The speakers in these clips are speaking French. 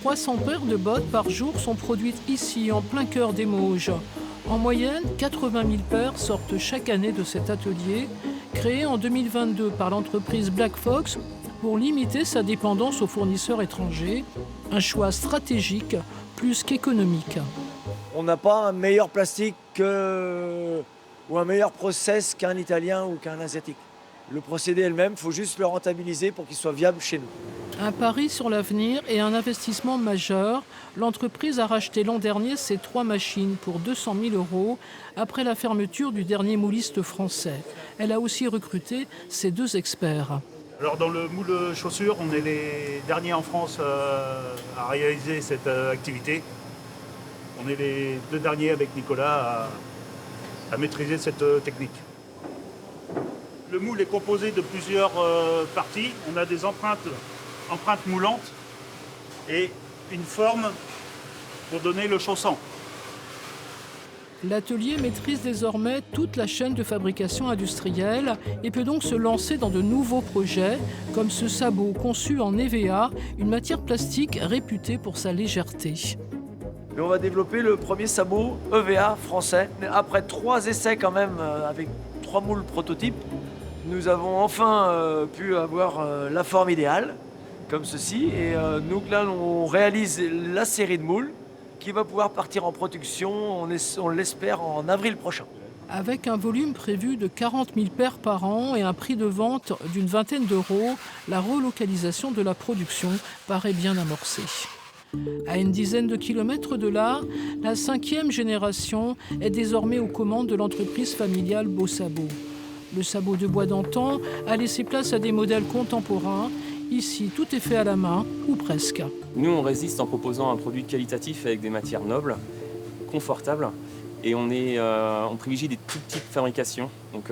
300 paires de bottes par jour sont produites ici, en plein cœur des Mauges. En moyenne, 80 000 paires sortent chaque année de cet atelier, créé en 2022 par l'entreprise Black Fox pour limiter sa dépendance aux fournisseurs étrangers. Un choix stratégique plus qu'économique. On n'a pas un meilleur plastique ou un meilleur process qu'un Italien ou qu'un Asiatique. Le procédé est le même, il faut juste le rentabiliser pour qu'il soit viable chez nous. Un pari sur l'avenir et un investissement majeur. L'entreprise a racheté l'an dernier ses 3 machines pour 200 000 € après la fermeture du dernier mouliste français. Elle a aussi recruté ses 2 experts. Alors dans le moule chaussures, on est les derniers en France à réaliser cette activité. On est les 2 derniers avec Nicolas à maîtriser cette technique. Le moule est composé de plusieurs parties. On a des empreintes moulantes et une forme pour donner le chausson. L'atelier maîtrise désormais toute la chaîne de fabrication industrielle et peut donc se lancer dans de nouveaux projets, comme ce sabot conçu en EVA, une matière plastique réputée pour sa légèreté. Mais on va développer le premier sabot EVA français. Après 3 essais quand même, avec 3 moules prototypes, nous avons enfin pu avoir la forme idéale, comme ceci. Et donc là, on réalise la série de moules qui va pouvoir partir en production, on l'espère, en avril prochain. Avec un volume prévu de 40 000 paires par an et un prix de vente d'une vingtaine d'euros, la relocalisation de la production paraît bien amorcée. À une dizaine de kilomètres de là, la 5e génération est désormais aux commandes de l'entreprise familiale Beau Sabot. Le sabot de bois d'antan a laissé place à des modèles contemporains. Ici, tout est fait à la main, ou presque. Nous, on résiste en proposant un produit qualitatif avec des matières nobles, confortables, et on privilégie des toutes petites fabrications. Donc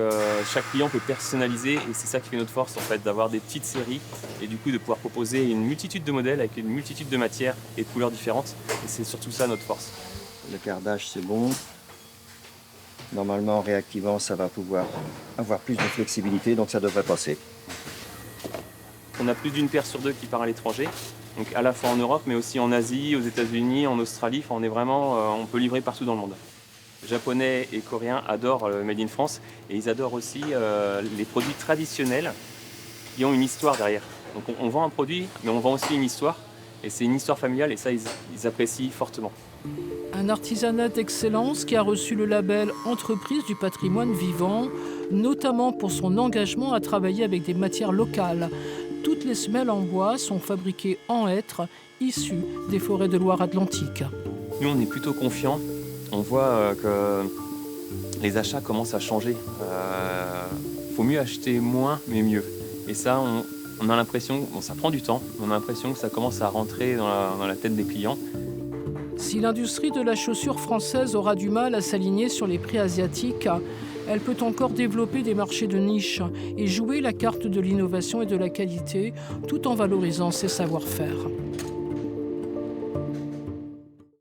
chaque client peut personnaliser, et c'est ça qui fait notre force, en fait, d'avoir des petites séries, et du coup de pouvoir proposer une multitude de modèles avec une multitude de matières et de couleurs différentes. Et c'est surtout ça notre force. Le cardage, c'est bon. Normalement, en réactivant, ça va pouvoir avoir plus de flexibilité, donc ça devrait passer. On a plus d'une paire sur 2 qui part à l'étranger, donc à la fois en Europe, mais aussi en Asie, aux États-Unis, en Australie. Enfin, on peut livrer partout dans le monde. Japonais et Coréens adorent le Made in France, et ils adorent aussi les produits traditionnels qui ont une histoire derrière. Donc on vend un produit, mais on vend aussi une histoire, et c'est une histoire familiale, et ça, ils apprécient fortement. Un artisanat d'excellence qui a reçu le label Entreprise du patrimoine vivant, notamment pour son engagement à travailler avec des matières locales. Toutes les semelles en bois sont fabriquées en hêtre, issues des forêts de Loire-Atlantique. Nous, on est plutôt confiants. On voit que les achats commencent à changer. Faut mieux acheter moins, mais mieux. Et ça, on a l'impression, ça prend du temps, mais on a l'impression que ça commence à rentrer dans la tête des clients. Si l'industrie de la chaussure française aura du mal à s'aligner sur les prix asiatiques, elle peut encore développer des marchés de niche et jouer la carte de l'innovation et de la qualité tout en valorisant ses savoir-faire.